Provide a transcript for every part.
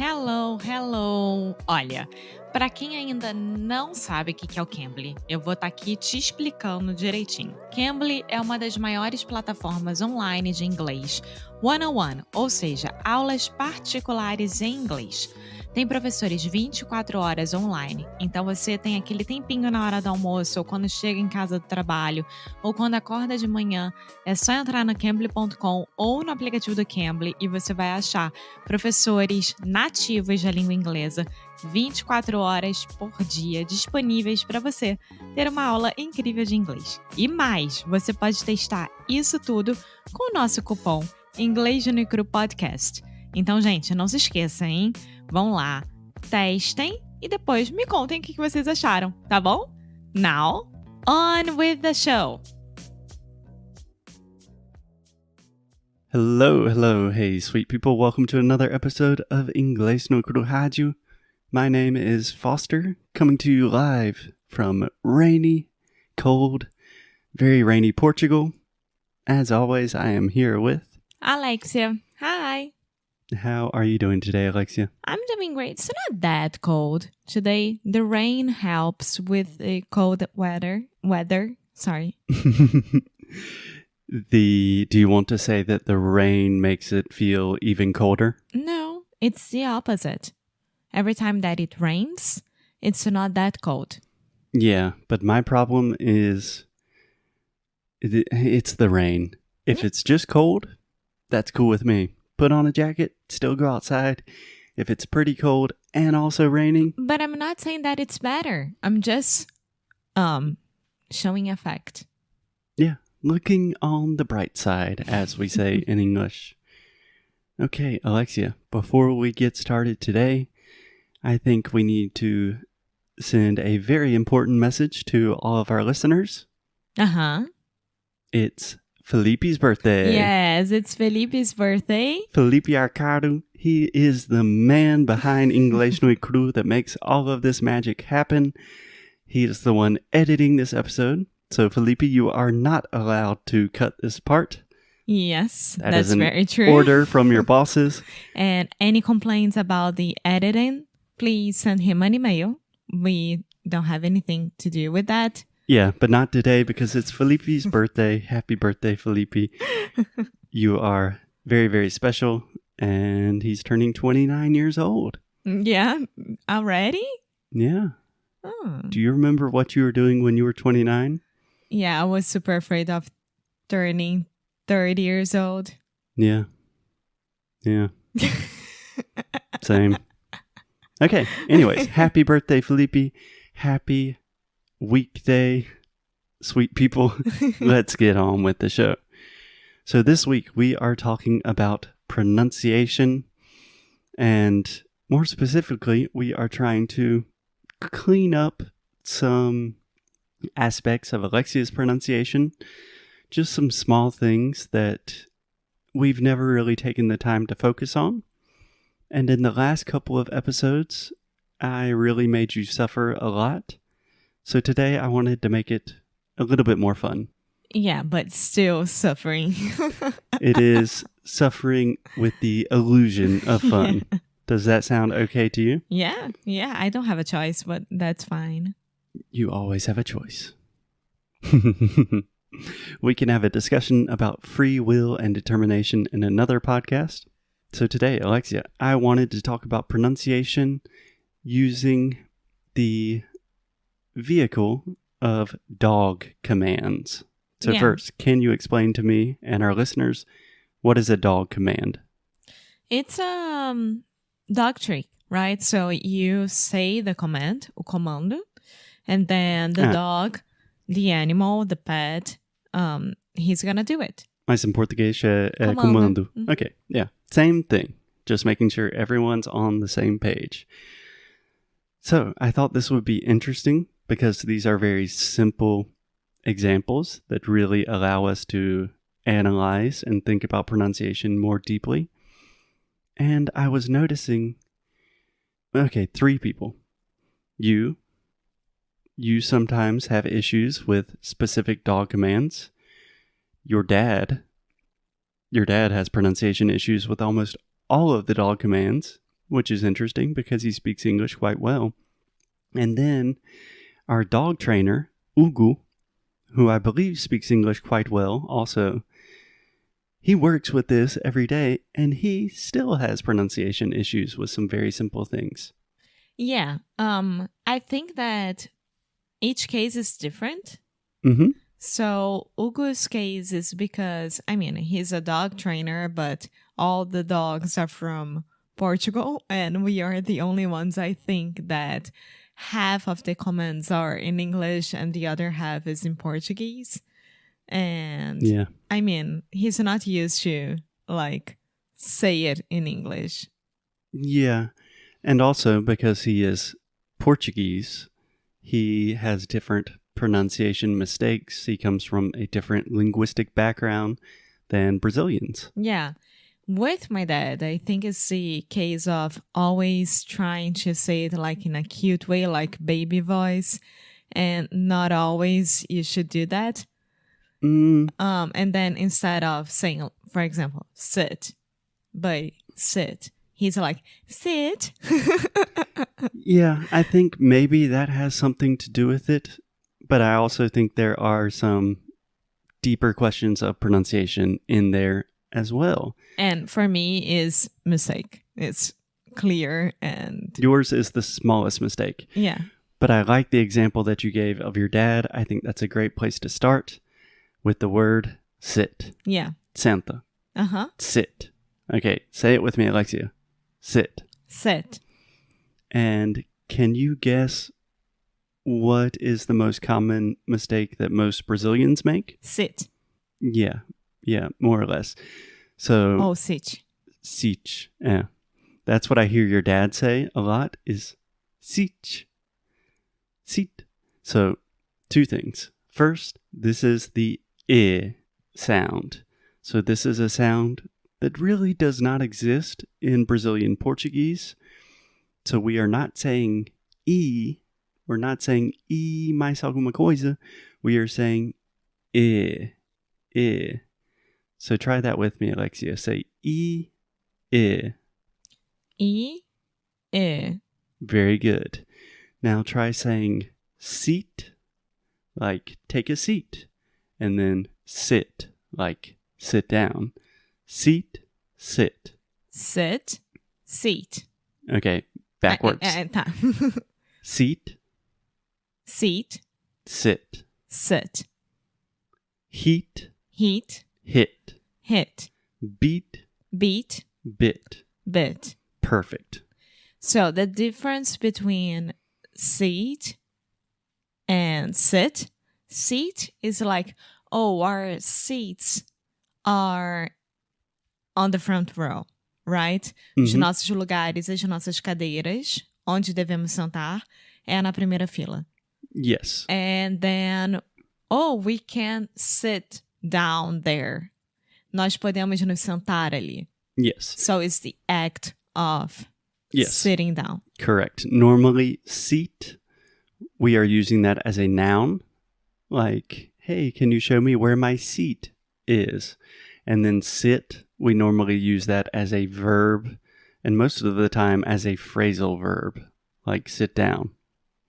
Hello, hello! Olha, para quem ainda não sabe o que é o Cambly, eu vou estar aqui te explicando direitinho. Cambly é uma das maiores plataformas online de inglês one-on-one, ou seja, aulas particulares em inglês. Tem professores 24 horas online, então você tem aquele tempinho na hora do almoço, ou quando chega em casa do trabalho, ou quando acorda de manhã, é só entrar no cambly.com ou no aplicativo do Cambly e você vai achar professores nativos da língua inglesa 24 horas por dia disponíveis para você ter uma aula incrível de inglês. E mais, você pode testar isso tudo com o nosso cupom Inglês no Cru Podcast. Então, gente, não se esqueça, hein? Vão lá, testem e depois me contem o que vocês acharam, tá bom? Now, on with the show! Hello, hey sweet people, welcome to another episode of Inglês no Cru Rádio. My name is Foster, coming to you live from rainy, cold, very rainy Portugal. As always, I am here with... Alexia, hi! How are you doing today, Alexia? I'm doing great. It's not that cold today. The rain helps with the cold weather. Sorry. Do you want to say that the rain makes it feel even colder? No, it's the opposite. Every time that it rains, it's not that cold. Yeah, but my problem is it's the rain. If it's just cold, that's cool with me. Put on a jacket, still go outside. If it's pretty cold and also raining. But I'm not saying that it's better. I'm just showing a fact. Yeah, looking on the bright side, as we say in English. Okay, Alexia, before we get started today, I think we need to send a very important message to all of our listeners. Uh-huh. It's Felipe's birthday. Yes, it's Felipe's birthday. Felipe Arcado, he is the man behind Inglês no Cru that makes all of this magic happen. He is the one editing this episode. So, Felipe, you are not allowed to cut this part. Yes, That that's is an very true. order from your bosses. And any complaints about the editing, please send him an email. We don't have anything to do with that. Yeah, but not today because it's Felipe's birthday. Happy birthday, Felipe. You are very, very special. And he's turning 29 years old. Yeah, already? Yeah. Oh. Do you remember what you were doing when you were 29? Yeah, I was super afraid of turning 30 years old. Yeah. Yeah. Same. Okay. Anyways, happy birthday, Felipe. Happy weekday, sweet people. Let's get on with the show. So this week we are talking about pronunciation, and more specifically, we are trying to clean up some aspects of Alexia's pronunciation, just some small things that we've never really taken the time to focus on. And in the last couple of episodes, I really made you suffer a lot. So today I wanted to make it a little bit more fun. Yeah, but still suffering. It is suffering with the illusion of fun. Yeah. Does that sound okay to you? Yeah, I don't have a choice, but that's fine. You always have a choice. We can have a discussion about free will and determination in another podcast. So today, Alexia, I wanted to talk about pronunciation using the vehicle of dog commands. So first, can you explain to me and our listeners, what is a dog command? It's a dog trick, right? So you say the command, o comando, and then the dog, the animal, the pet, he's gonna do it. Mas em português é comando. Mm-hmm. Okay, yeah. Same thing. Just making sure everyone's on the same page. So I thought this would be interesting because these are very simple examples that really allow us to analyze and think about pronunciation more deeply. And I was noticing, okay, 3 people. You sometimes have issues with specific dog commands. Your dad has pronunciation issues with almost all of the dog commands. which is interesting because he speaks English quite well. And then our dog trainer, Ugu, who I believe speaks English quite well also, he works with this every day and he still has pronunciation issues with some very simple things. Yeah. I think that each case is different. Mm-hmm. So Ugo's case is because, he's a dog trainer, but all the dogs are from Portugal, and we are the only ones, I think, that half of the commands are in English and the other half is in Portuguese. And yeah, he's not used to say it in English. Yeah. And also because he is Portuguese, he has different pronunciation mistakes. He comes from a different linguistic background than Brazilians. Yeah. With my dad, I think it's the case of always trying to say it in a cute way, like baby voice, and not always you should do that. And then instead of saying, for example, sit, but sit, he's like, sit. Yeah, I think maybe that has something to do with it. But I also think there are some deeper questions of pronunciation in there as well. And for me, is mistake. It's clear and... Yours is the smallest mistake. Yeah. But I like the example that you gave of your dad. I think that's a great place to start with the word sit. Yeah. Senta. Uh-huh. Sit. Okay, say it with me, Alexia. Sit. Sit. And can you guess what is the most common mistake that most Brazilians make? Sit. Yeah, more or less. So, Oh, sit. Sit. Yeah. That's what I hear your dad say a lot is sit. Sit. So, two things. First, this is the I sound. So this is a sound that really does not exist in Brazilian Portuguese. So we are not saying E. We're not saying E mais alguma coisa. We are saying I. I. So try that with me, Alexia. Say I. I. I. Very good. Now try saying seat, like take a seat. And then sit, like sit down. Seat, sit. Sit, seat. Okay, backwards. Tá. Seat. Seat. Sit. Sit. Heat. Heat. Hit. Hit. Beat. Beat. Bit. Bit. Perfect. So the difference between seat and sit, seat is like, oh, our seats are on the front row, right? Os nossos lugares, as nossas cadeiras, onde devemos sentar, é na primeira fila. Yes. And then, oh, we can sit down there. Nós podemos nos sentar ali. Yes. So it's the act of Yes. sitting down. Correct. Normally, seat, we are using that as a noun. Like, hey, can you show me where my seat is? And then sit, we normally use that as a verb, and most of the time as a phrasal verb, like sit down.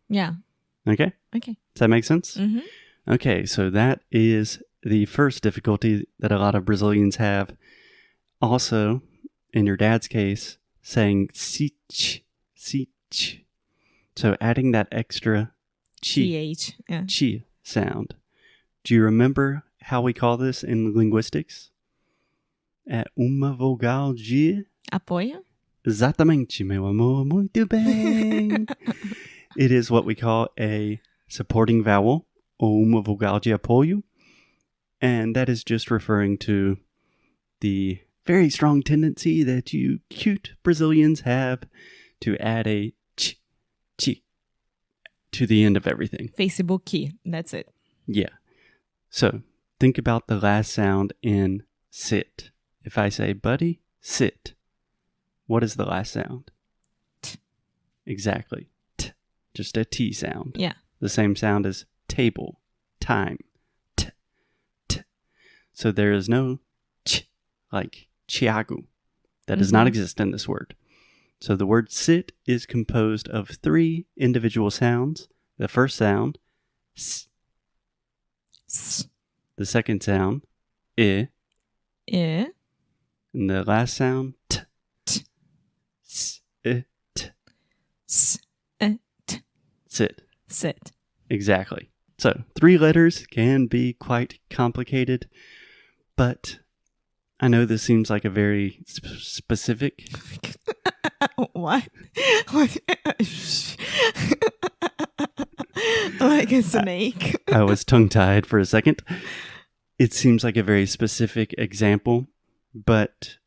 Yeah. Okay? Okay. Does that make sense? Mm-hmm. Okay, so that is the first difficulty that a lot of Brazilians have. Also, in your dad's case, saying sich, sich. So adding that extra chi, TH. Yeah. chi sound. Do you remember how we call this in linguistics? É uma vogal de... Apoio? Exatamente, meu amor. Muito bem. It is what we call a supporting vowel, ou uma vogal de apoio. And that is just referring to the very strong tendency that you cute Brazilians have to add a ch, chi to the end of everything. Facebook key. That's it. Yeah. So think about the last sound in sit. If I say, buddy, sit, what is the last sound? T. Exactly. T. Just a T sound. Yeah. The same sound as table, time. T. T. So there is no ch, like Thiago. That does not exist in this word. So the word sit is composed of 3 individual sounds. The first sound, s. S. The second sound, I. I. And the last sound, t. T. S, I, t. S. T. Sit. Sit. Exactly. So 3 letters can be quite complicated, but I know this seems like a very specific. What? Like a snake. I was tongue-tied for a second. It seems like a very specific example, but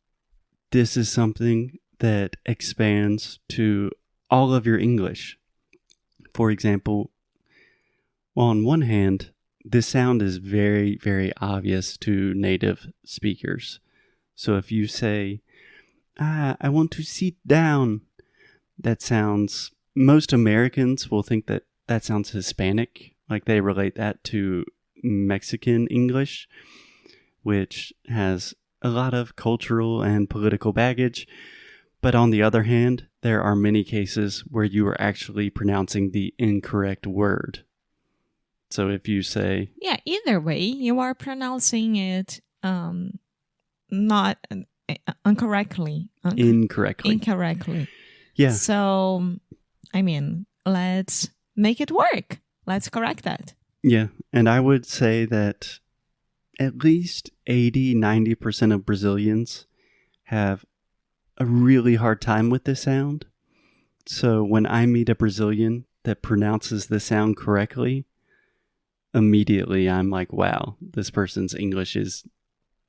this is something that expands to all of your English. For example, on one hand, this sound is very, very obvious to native speakers. So if you say, I want to sit down, that sounds, most Americans will think that that sounds Hispanic, like they relate that to Mexican English, which has a lot of cultural and political baggage. But on the other hand, there are many cases where you are actually pronouncing the incorrect word. So if you say... Yeah, either way, you are pronouncing it not incorrectly. Incorrectly. Yeah. So, I mean, let's make it work. Let's correct that. Yeah, and I would say that at least 80-90% of Brazilians have a really hard time with this sound. So when I meet a Brazilian that pronounces the sound correctly, immediately I'm like, wow, this person's English is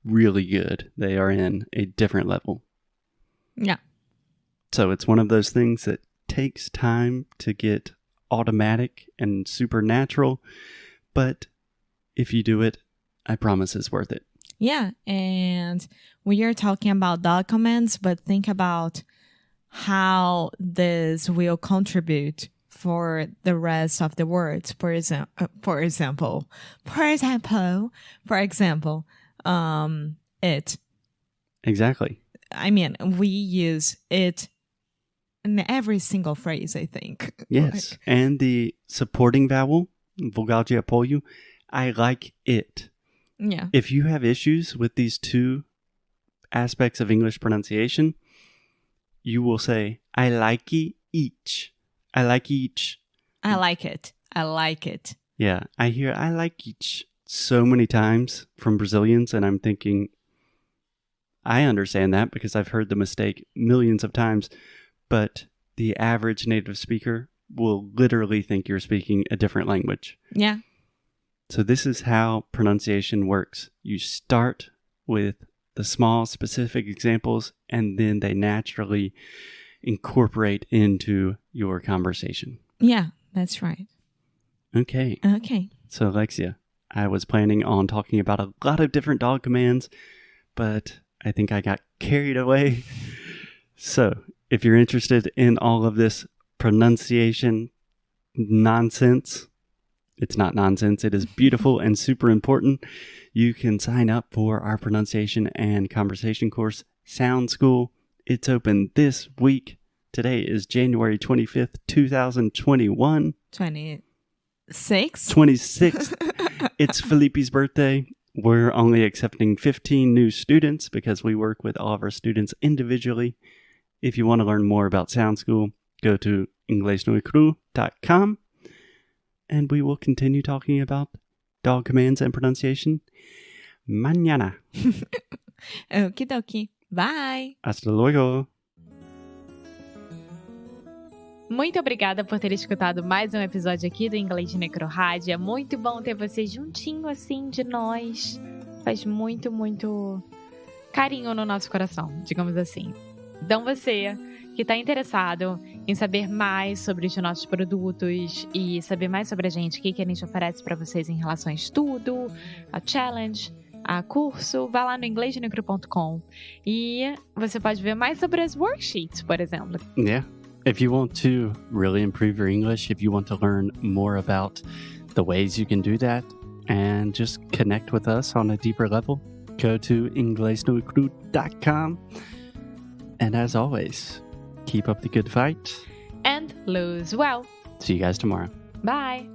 really good. They are in a different level. Yeah. So it's one of those things that takes time to get automatic and supernatural, but if you do it, I promise it's worth it. Yeah, and we are talking about documents, but think about how this will contribute for the rest of the words. For example, it. Exactly. I mean, we use it in every single phrase, I think. Yes, and the supporting vowel, vogal de apoio, I like it. Yeah. If you have issues with these 2 aspects of English pronunciation, you will say, I like each. I like each. I like it. I like it. Yeah, I hear I like each so many times from Brazilians, and I'm thinking, I understand that because I've heard the mistake millions of times, but the average native speaker will literally think you're speaking a different language. Yeah. So this is how pronunciation works. You start with the small specific examples, and then they naturally incorporate into your conversation. Yeah, that's right. Okay. So Alexia, I was planning on talking about a lot of different dog commands, but I think I got carried away. So if you're interested in all of this pronunciation nonsense, it's not nonsense. It is beautiful and super important. You can sign up for our pronunciation and conversation course, Sound School. It's open this week. Today is January 25th, 2021. 26th. It's Felipe's birthday. We're only accepting 15 new students because we work with all of our students individually. If you want to learn more about Sound School, go to inglesnuecru.com. And we will continue talking about dog commands and pronunciation mañana. Okidoki. Bye. Hasta luego. Muito obrigada por ter escutado mais um episódio aqui do Inglês Necro Rádio. É muito bom ter você juntinho assim de nós. Faz muito, muito carinho no nosso coração, digamos assim. Então você que está interessado em saber mais sobre os nossos produtos e saber mais sobre a gente, o que a gente oferece para vocês em relação a estudo, a challenge, a curso, vá lá no inglesnecro.com e você pode ver mais sobre as worksheets, por exemplo. Yeah. If you want to really improve your English, if you want to learn more about the ways you can do that and just connect with us on a deeper level, go to inglesnuecru.com. And as always, Keep up the good fight. And lose well. See you guys tomorrow. Bye.